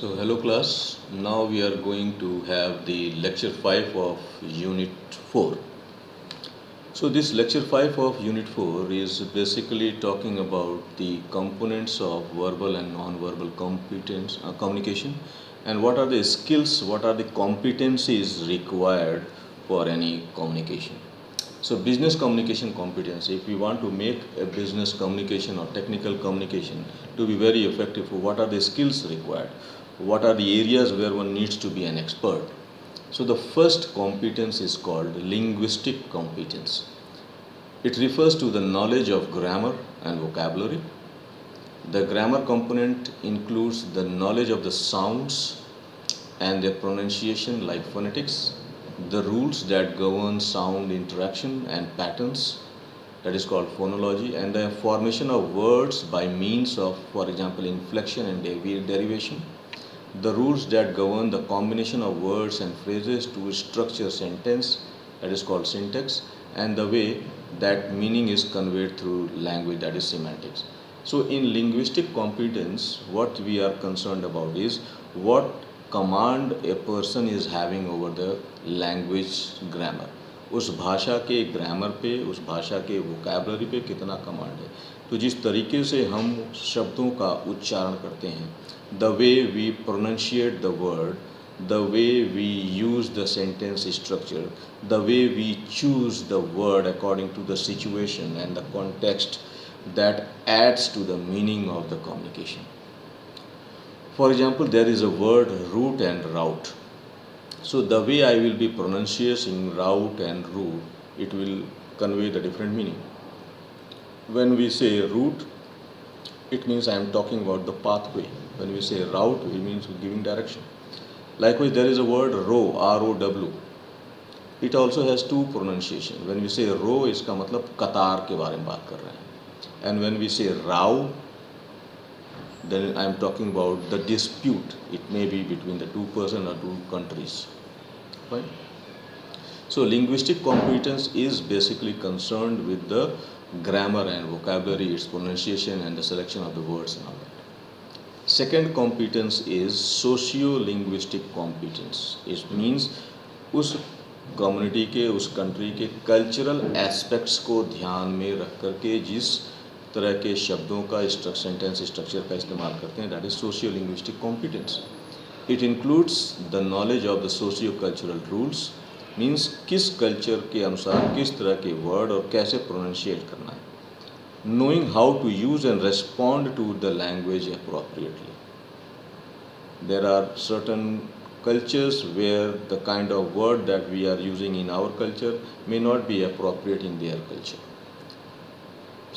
So hello class, now we are going to have the lecture 5 of unit 4. So this lecture 5 of unit 4 is basically talking about the components of verbal and non-verbal competence communication, and what are the skills, what are the competencies required for any communication. So business communication competence, if we want to make a business communication or technical communication to be very effective, what are the skills required? What are the areas where one needs to be an expert? So the first competence is called linguistic competence. It refers to the knowledge of grammar and vocabulary. The grammar component includes the knowledge of the sounds and their pronunciation like phonetics, the rules that govern sound interaction and patterns, that is called phonology, and the formation of words by means of, for example, inflection and derivation, the rules that govern the combination of words and phrases to structure sentence, that is called syntax, and the way that meaning is conveyed through language, that is semantics. So in linguistic competence, what we are concerned about is what command a person is having over the language grammar. उस भाषा के grammar पे, उस भाषा के vocabulary पे कितना command है. तो जिस तरीके से हम शब्दों का उच्चारण करते हैं, the way we pronunciate the word, the way we use the sentence structure, the way we choose the word according to the situation and the context, that adds to the meaning of the communication. For example, there is a word route and route. So the way I will be pronouncing route and route, it will convey the different meaning. When we say route, it means I am talking about the pathway. When we say route, it means giving direction. Likewise, there is a word row, R-O-W. It also has two pronunciation. When we say row, इसका मतलब कतार के बारे में बात कर रहे हैं. And when we say row, then I am talking about the dispute. It may be between the two persons or two countries. Fine. So linguistic competence is basically concerned with the grammar and vocabulary, its pronunciation and the selection of the words and all that. Second competence is socio-linguistic competence. It means उस community के, उस country के cultural aspects को ध्यान में रख करके जिस तरह के शब्दों का सेंटेंस स्ट्रक्चर का इस्तेमाल करते हैं, that is socio linguistic competence. It includes the knowledge of the socio cultural rules, means किस कल्चर के अनुसार किस तरह के वर्ड और कैसे प्रोनाउंशिएट करना है. Knowing how to use and respond to the language appropriately. There are certain cultures where the kind of word that we are using in our culture may not be appropriate in their culture.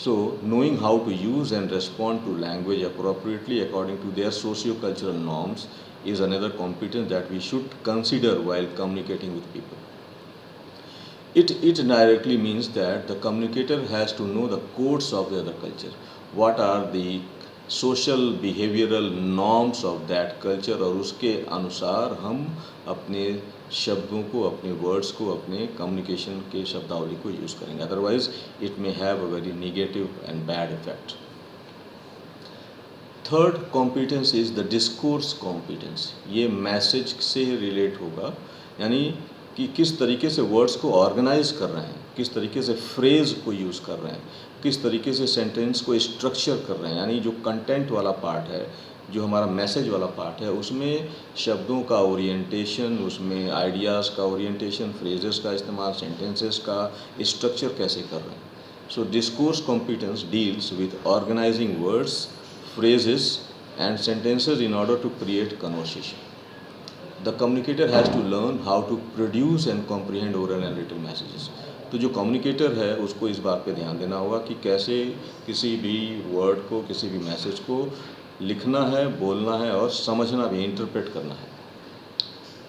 So knowing how to use and respond to language appropriately according to their socio-cultural norms is another competence that we should consider while communicating with people. It directly means that the communicator has to know the codes of the other culture. What are the social behavioural norms of that culture, और उसके अनुसार हम अपने शब्दों को, अपने words को, अपने कम्युनिकेशन के शब्दावली को यूज़ करेंगे. Otherwise it may have a very negative and bad effect. Third competence is the discourse competence. ये मैसेज से रिलेट होगा, यानी कि किस तरीके से वर्ड्स को ऑर्गेनाइज कर रहे हैं, किस तरीके से फ्रेज को यूज़ कर रहे हैं, किस तरीके से सेंटेंस को स्ट्रक्चर कर रहे हैं. यानी जो कंटेंट वाला पार्ट है, जो हमारा मैसेज वाला पार्ट है, उसमें शब्दों का ओरिएंटेशन, उसमें आइडियाज़ का ओरिएंटेशन, फ्रेजेस का इस्तेमाल, सेंटेंसेस का स्ट्रक्चर कैसे कर रहे हैं. So discourse competence deals with organising words, phrases and sentences in order to create conversation. The communicator has to learn how to produce and comprehend oral and written messages. तो जो communicator है उसको इस बात पे ध्यान देना होगा कि कैसे किसी भी वर्ड को, किसी भी मैसेज को लिखना है, बोलना है और समझना भी, इंटरप्रेट करना है.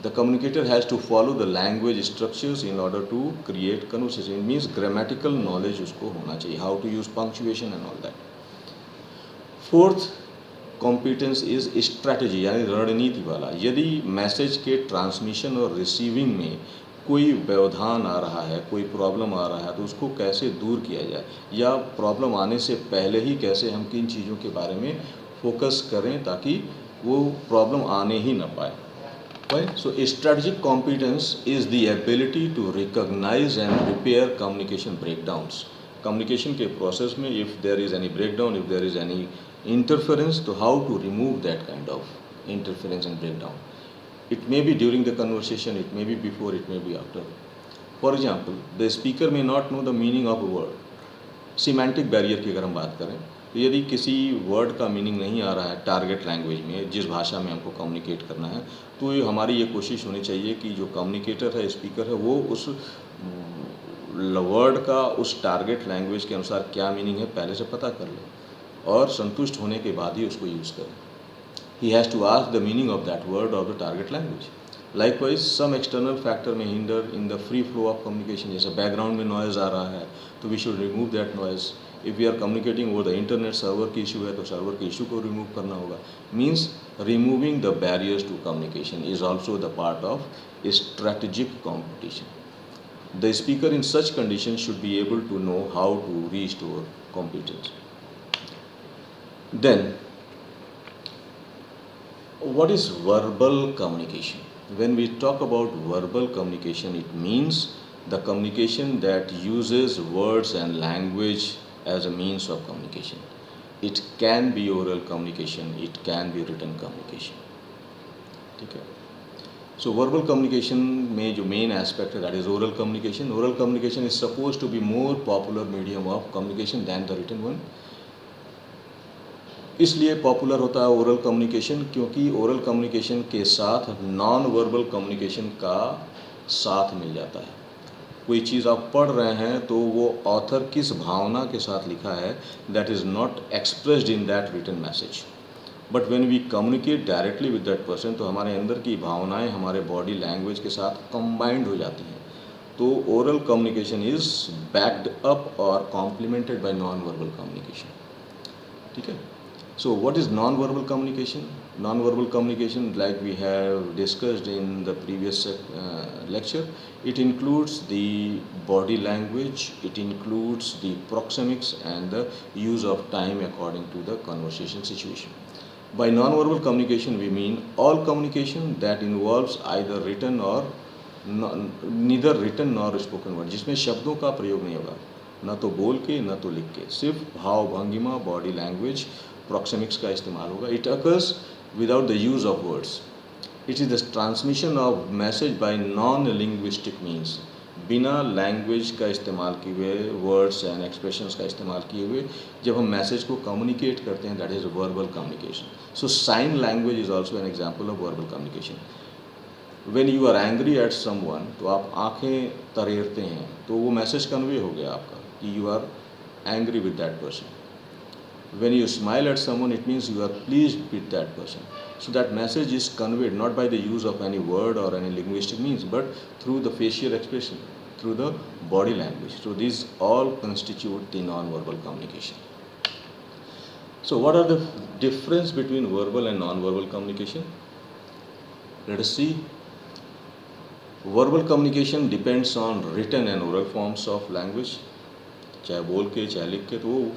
The communicator has to follow the language structures in order to create conversation. It means grammatical knowledge उसको होना चाहिए, how to use punctuation and all that. Fourth competence is strategy, यानी रणनीति वाला. यदि मैसेज के ट्रांसमिशन और रिसीविंग में कोई व्यवधान आ रहा है, कोई प्रॉब्लम आ रहा है, तो उसको कैसे दूर किया जाए, या प्रॉब्लम आने से पहले ही कैसे हम किन चीज़ों के बारे में फोकस करें ताकि वो प्रॉब्लम आने ही ना पाए। Right? So strategic competence is the ability to recognize and repair communication breakdowns. Communication के process में if there is any breakdown, if there is any interference, तो how to remove that kind of interference and breakdown. It may be during the conversation, it may be before, it may be after. For example, the speaker may not know the meaning of a word. Semantic barrier की अगर हम बात करें तो यदि किसी word का meaning नहीं आ रहा है टारगेट लैंग्वेज में, जिस भाषा में हमको कम्युनिकेट करना है, तो ये हमारी ये कोशिश होनी चाहिए कि जो कम्युनिकेटर है, स्पीकर है, वो उस वर्ड का उस टारगेट लैंग्वेज के अनुसार क्या मीनिंग है पहले से पता कर ले और संतुष्ट होने के बाद ही उसको यूज़ करें। He has to ask the meaning of that word or the target language. Likewise, some external factor may hinder in the free flow of communication. जैसे बैकग्राउंड में नॉइज़ आ रहा है तो we should remove that noise. If we are communicating over the internet, server की issue है तो server के इशू को रिमूव करना होगा। Means removing the barriers to communication is also the part of strategic competition. The speaker in such condition should be able to know how to restore competence. Then what is verbal communication? When we talk about verbal communication, it means the communication that uses words and language as a means of communication. It can be oral communication, it can be written communication. ठीक है। So verbal communication में जो main aspect है that is oral communication. Oral communication is supposed to be more popular medium of communication than the written one. इसलिए popular होता है oral communication क्योंकि oral communication के साथ नॉन वर्बल कम्युनिकेशन का साथ मिल जाता है। कोई चीज़ आप पढ़ रहे हैं तो वो ऑथर किस भावना के साथ लिखा है that is not expressed in that written message, but when we communicate directly with that person तो हमारे अंदर की भावनाएं हमारे बॉडी लैंग्वेज के साथ कंबाइंड हो जाती हैं। तो oral communication is backed up और complemented by non verbal communication. ठीक है। So what is non-verbal communication? Non-verbal communication, like we have discussed in the previous lecture, it includes the body language, it includes the proxemics and the use of time according to the conversation situation. By non-verbal communication we mean all communication that involves either written or neither written nor spoken word, जिसमें शब्दों का प्रयोग नहीं होगा, ना तो बोल के ना तो लिख के, सिर्फ भाव भंगिमा बॉडी लैंग्वेज प्रॉक्सिमिक्स का इस्तेमाल होगा। It occurs without the use of words. It is the transmission of message bye non linguistic means, बिना लैंग्वेज का इस्तेमाल किए हुए, वर्ड्स एंड एक्सप्रेशंस का इस्तेमाल किए हुए जब हम मैसेज को कम्युनिकेट करते हैं that is verbal communication. So sign language is also an example of verbal communication. When you are angry at someone तो आप आंखें तरेरते हैं तो वो मैसेज कन्वे हो गया आपका कि you are angry with that person. When you smile at someone, it means you are pleased with that person. So that message is conveyed not by the use of any word or any linguistic means, but through the facial expression, through the body language. So these all constitute the non-verbal communication. So what are the difference between verbal and non-verbal communication? Let us see. Verbal communication depends on written and oral forms of language. चाहे बोल के चाहे लिख के, तो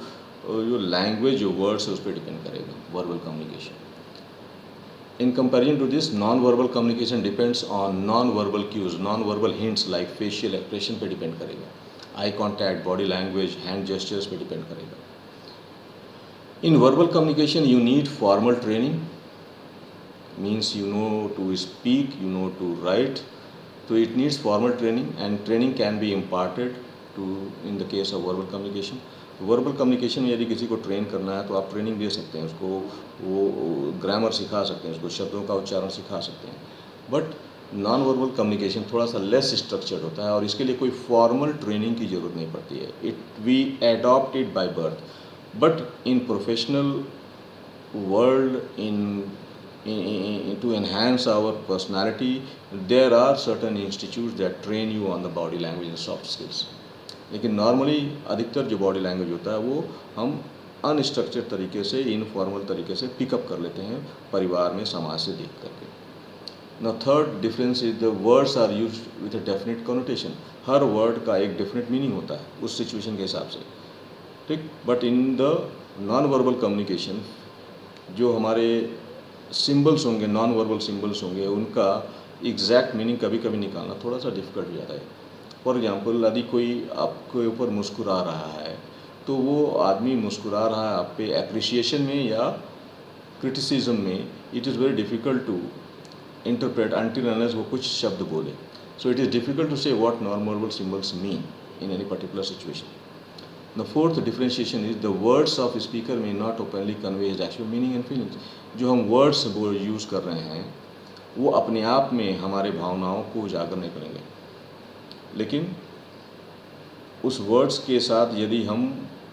जो language जो words है उस पर डिपेंड करेगा verbal communication. In comparison to this non verbal communication depends on non verbal cues, non verbal hints like facial expression पे डिपेंड करेगा, eye contact, body language, hand gestures पे डिपेंड करेगा। In verbal communication you need formal training, means you know to speak, you know to write, तो it needs formal training and training can be imparted to in the case of verbal communication. Verbal communication में यदि किसी को train करना है तो आप training दे सकते हैं, उसको वो ग्रामर सिखा सकते हैं, उसको शब्दों का उच्चारण सिखा सकते हैं। बट नॉन वर्बल कम्युनिकेशन थोड़ा सा लेस स्ट्रक्चर्ड होता है और इसके लिए कोई फॉर्मल ट्रेनिंग की ज़रूरत नहीं पड़ती है। It we adopt it by birth, but in professional world, to enhance our personality, there are certain institutes that train you on the body language and soft skills. लेकिन नॉर्मली अधिकतर जो body language होता है वो हम unstructured तरीके से, informal तरीके से पिकअप कर लेते हैं परिवार में, समाज से देख करके। Now third difference is the words are use with a definite connotation. हर वर्ड का एक डेफिनेट मीनिंग होता है उस सिचुएशन के हिसाब से, ठीक। But in the non verbal communication जो हमारे सिंबल्स होंगे, नॉन वर्बल सिंबल्स होंगे, उनका एग्जैक्ट मीनिंग कभी कभी निकालना थोड़ा सा डिफिकल्ट हो जाता है। फॉर एग्जांपल, यदि कोई आपके ऊपर मुस्कुरा रहा है तो वो आदमी मुस्कुरा रहा है आप पे एप्रिसिएशन में या क्रिटिसिज्म में, it is very difficult to interpret until unless वो कुछ शब्द बोले. So it is difficult to say what non-verbal symbols mean in any particular situation. The fourth differentiation is the words of speaker may not openly convey his actual meaning and feelings. जो हम words वो use कर रहे हैं वो अपने आप में हमारे भावनाओं को उजागर नहीं करेंगे, लेकिन उस वर्ड्स के साथ यदि हम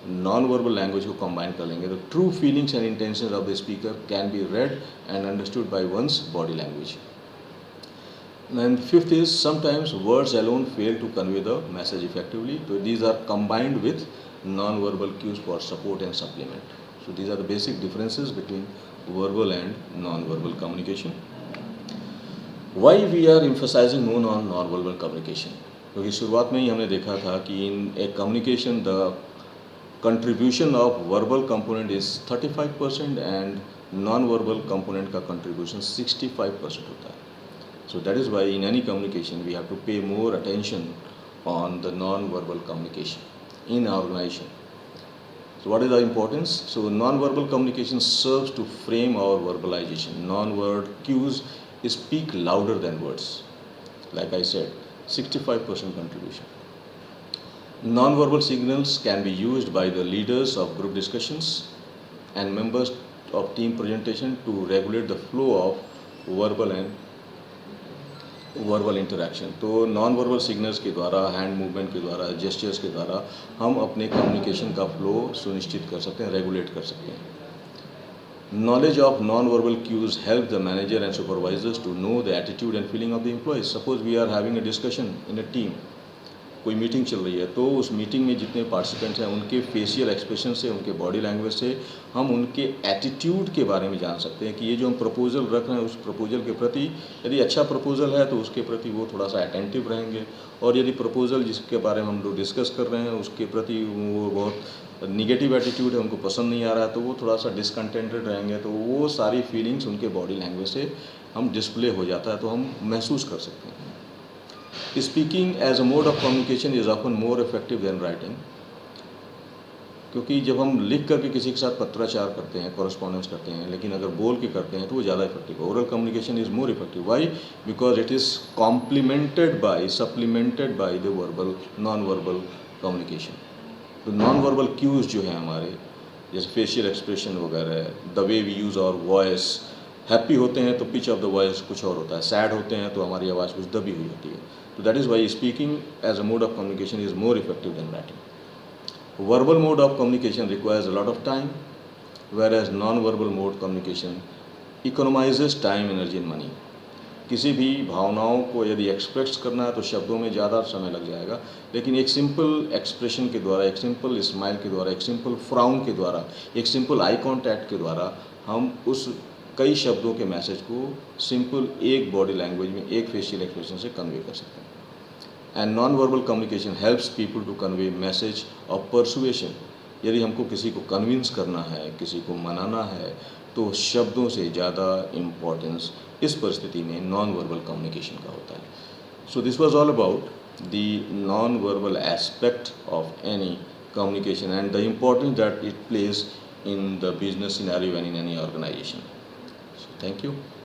नॉन वर्बल लैंग्वेज को कंबाइन कर लेंगे तो true feelings and intentions of the speaker can be read and understood by one's body language. And fifth is sometimes words alone fail to convey the message effectively. So these are combined with non-verbal cues for support and supplement. So these are the basic differences between verbal and non-verbal communication. Why we are emphasizing more on non-verbal communication? क्योंकि शुरुआत में ही हमने देखा था कि in a communication the contribution of verbal component is 35% and non verbal component का contribution 65% होता है. So that is why in any communication we have to pay more attention on the non-verbal communication in our organization. So what is the importance? So non-verbal communication serves to frame our verbalization. Non-word cues speak louder than words. Like I said, 65% contribution. Non-verbal signals can be used by the leaders of group discussions and members of team presentation to regulate the flow of verbal and verbal interaction. तो non verbal signals के द्वारा, hand movement के द्वारा, gestures के द्वारा हम अपने communication का फ्लो सुनिश्चित कर सकते हैं, रेगुलेट कर सकते हैं. Knowledge of non verbal cues help the manager and supervisors to know the attitude and feeling of the employees. Suppose we are having a discussion in a team, कोई meeting चल रही है, तो उस मीटिंग में जितने पार्टिसिपेंट्स हैं उनके फेशियल एक्सप्रेशन से, उनके बॉडी लैंग्वेज से हम उनके एटीट्यूड के बारे में जान सकते हैं कि ये जो हम प्रपोजल रख रहे हैं उस प्रपोजल के प्रति, यदि अच्छा प्रपोजल है तो उसके प्रति वो थोड़ा सा अटेंटिव रहेंगे, और यदि प्रपोजल जिसके बारे में हम लोग डिस्कस कर रहे हैं उसके प्रति वो बहुत निगेटिव एटीट्यूड है, उनको पसंद नहीं आ रहा है, तो वो थोड़ा सा डिसकंटेंटेड रहेंगे. तो वो सारी फीलिंग्स उनके बॉडी लैंग्वेज से हम डिस्प्ले हो जाता है, तो हम महसूस कर सकते हैं. Speaking as a mode of communication is often more effective than writing. क्योंकि जब हम लिख करके किसी के साथ पत्राचार करते हैं, कॉरेस्पॉन्डेंस करते हैं, लेकिन अगर बोल के करते हैं तो वो ज़्यादा इफेक्टिव है. Oral communication is more effective. Why? Because it is complemented by, supplemented by the verbal, non verbal communication. तो नॉन वर्बल क्यूज़ जो हैं हमारे, जैसे फेशियल एक्सप्रेशन वगैरह, the way we use our voice. Happy होते हैं तो पिच ऑफ द वॉइस कुछ और होता है, सैड होते हैं तो हमारी आवाज़ कुछ दबी हुई होती है. तो that is why speaking as a mode of communication is more effective than writing. Verbal mode of communication requires a lot of time, whereas non-verbal mode communication economizes time, energy and money. किसी भी भावनाओं को यदि express करना है तो शब्दों में ज़्यादा समय लग जाएगा, लेकिन एक सिंपल एक्सप्रेशन के द्वारा, एक सिंपल स्माइल के द्वारा, एक सिंपल फ्राउन के द्वारा, एक सिंपल आई कॉन्टैक्ट के द्वारा हम उस कई शब्दों के मैसेज को सिंपल एक बॉडी लैंग्वेज में, एक फेशियल एक्सप्रेशन से कन्वे कर सकते हैं. And non verbal communication helps people to convey message of persuasion. यदि हमको किसी को कन्विंस करना है, किसी को मनाना है, तो शब्दों से ज़्यादा इम्पोर्टेंस इस परिस्थिति में नॉन वर्बल कम्युनिकेशन का होता है. So this was all about the non verbal aspect of any communication and the importance that it plays in the business scenario and in any organization. So, thank you.